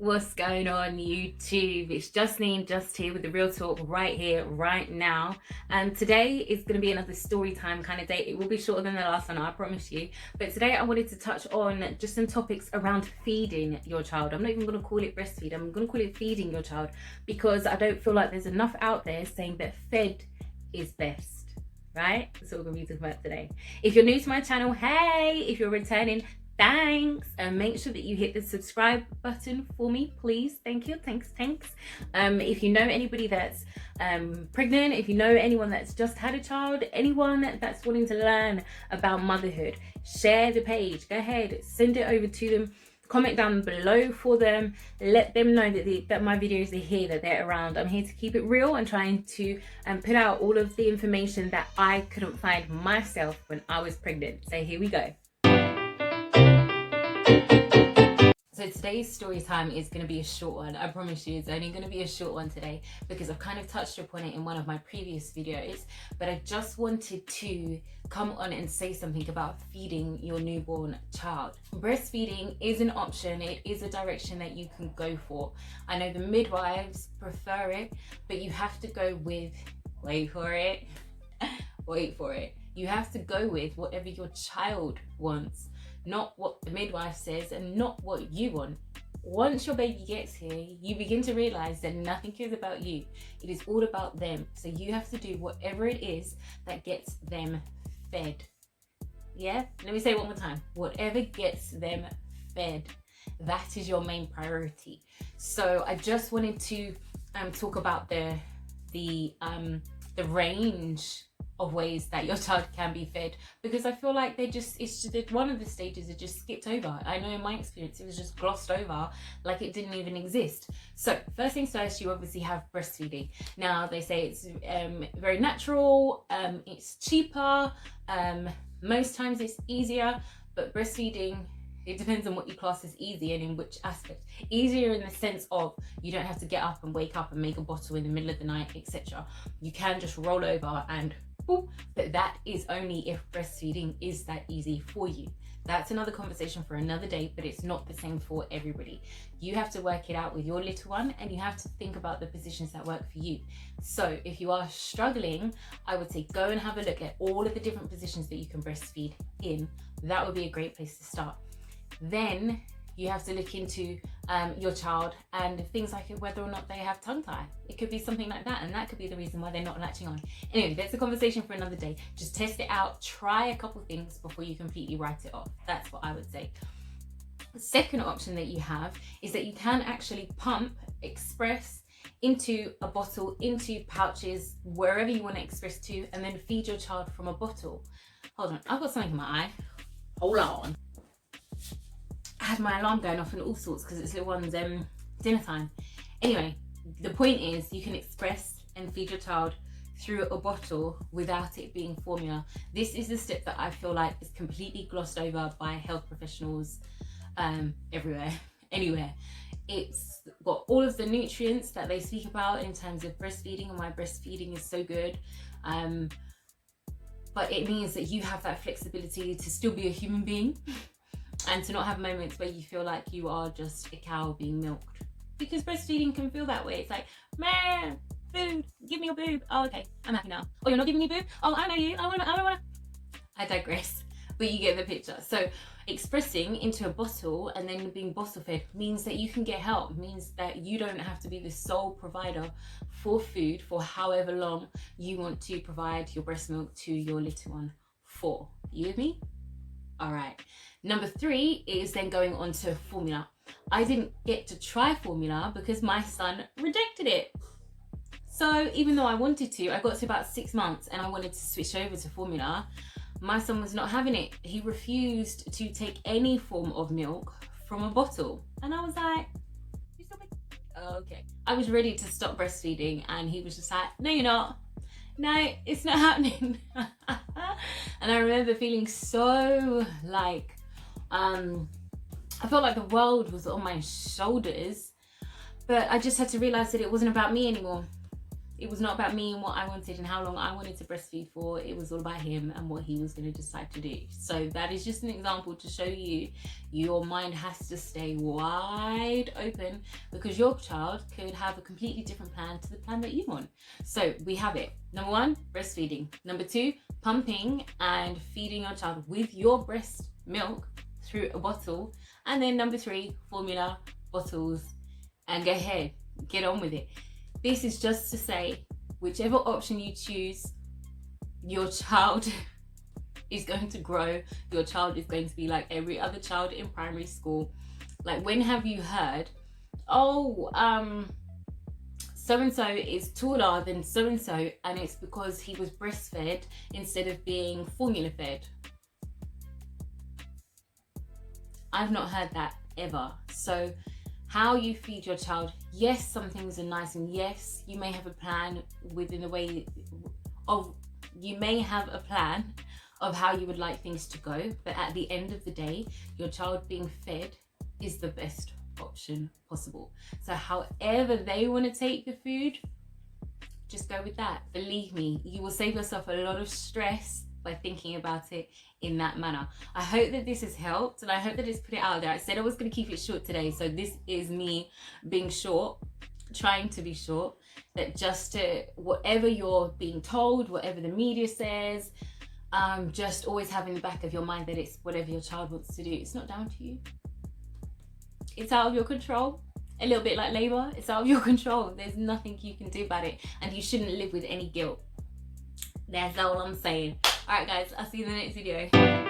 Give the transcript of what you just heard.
What's going on YouTube? It's just Neene, just here with the real talk right here, right now. And today is going to be another story time kind of day. It will be shorter than the last one, I promise you. But today I wanted to touch on just some topics around feeding your child. I'm not even going to call it breastfeed. I'm going to call it feeding your child because I don't feel like there's enough out there saying that fed is best. Right? That's what we're going to be talking about today. If you're new to my channel, hey! If you're returning, thanks, and make sure that you hit the subscribe button for me, please. Thank you. Thanks. If you know anybody that's pregnant, if you know anyone that's just had a child, anyone that's wanting to learn about motherhood, share the page. Go ahead, send it over to them. Comment down below for them. Let them know that my videos are here, that they're around. I'm here to keep it real and trying to put out all of the information that I couldn't find myself when I was pregnant. So here we go. So today's story time is going to be a short one. I promise you, it's only going to be a short one today because I've kind of touched upon it in one of my previous videos, but I just wanted to come on and say something about feeding your newborn child. Breastfeeding is an option. It is a direction that you can go for. I know the midwives prefer it, but you have to go with, wait for it, you have to go with whatever your child wants. Not what the midwife says and not what you want. Once your baby gets here, you begin to realize that nothing is about you. It is all about them. So you have to do whatever it is that gets them fed. Yeah? Let me say it one more time. Whatever gets them fed. That is your main priority. So I just wanted to talk about the range of ways that your child can be fed, because I feel like it's just one of the stages is just skipped over. I know in my experience it was just glossed over like it didn't even exist. So first things first, you obviously have breastfeeding. Now they say it's very natural, it's cheaper, most times it's easier, but breastfeeding, it depends on what you class as easy and in which aspect. Easier in the sense of you don't have to get up and wake up and make a bottle in the middle of the night, etc. You can just roll over and but that is only if breastfeeding is that easy for you. That's another conversation for another day, but it's not the same for everybody. You have to work it out with your little one and you have to think about the positions that work for you. So if you are struggling, I would say go and have a look at all of the different positions that you can breastfeed in. That would be a great place to start. Then you have to look into your child and things like whether or not they have tongue tie. It could be something like that, and that could be the reason why they're not latching on. Anyway, that's a conversation for another day. Just test it out, try a couple things before you completely write it off. That's what I would say. The second option that you have is that you can actually pump, express into a bottle, into pouches, wherever you want to express to, and then feed your child from a bottle. Hold on, I've got something in my eye. Hold on. I had my alarm going off and all sorts because it's little one's dinner time. Anyway, the point is you can express and feed your child through a bottle without it being formula. This is the step that I feel like is completely glossed over by health professionals everywhere, anywhere. It's got all of the nutrients that they speak about in terms of breastfeeding and why breastfeeding is so good. But it means that you have that flexibility to still be a human being and to not have moments where you feel like you are just a cow being milked. Because breastfeeding can feel that way. It's like, man, food, give me your boob. Oh, okay, I'm happy now. Oh, you're not giving me boob? Oh, I know you. I digress, but you get the picture. So expressing into a bottle and then being bottle fed means that you can get help, means that you don't have to be the sole provider for food for however long you want to provide your breast milk to your little one for. You with me? All right. Number 3 is then going on to formula. I didn't get to try formula because my son rejected it. So even though I wanted to, I got to about 6 months and I wanted to switch over to formula. My son was not having it. He refused to take any form of milk from a bottle. And I was like, you still make... Okay. I was ready to stop breastfeeding and he was just like, no, you're not. No, it's not happening. And I remember feeling so like, I felt like the world was on my shoulders, but I just had to realize that it wasn't about me anymore. It was not about me and what I wanted and how long I wanted to breastfeed for. It was all about him and what he was going to decide to do. So that is just an example to show you your mind has to stay wide open, because your child could have a completely different plan to the plan that you want. So we have it. Number 1, breastfeeding. Number 2, pumping and feeding your child with your breast milk through a bottle. And then number 3, formula, bottles, and go ahead, get on with it. This is just to say, whichever option you choose, your child is going to grow. Your child is going to be like every other child in primary school. Like, when have you heard, oh, so-and-so is taller than so-and-so, and it's because he was breastfed instead of being formula fed? I've not heard that ever. So how you feed your child, yes, some things are nice, and yes, you may have a plan within the way of, you may have a plan of how you would like things to go, but at the end of the day, your child being fed is the best option possible. So however they want to take the food, just go with that. Believe me, you will save yourself a lot of stress by thinking about it in that manner. I hope that this has helped, and I hope that it's put it out there. I said I was going to keep it short today, so this is me being short, trying to be short, that just to, whatever you're being told, whatever the media says, just always have in the back of your mind that it's whatever your child wants to do. It's not down to you. It's out of your control. A little bit like labor, it's out of your control. There's nothing you can do about it, and you shouldn't live with any guilt. That's all I'm saying. Alright guys, I'll see you in the next video.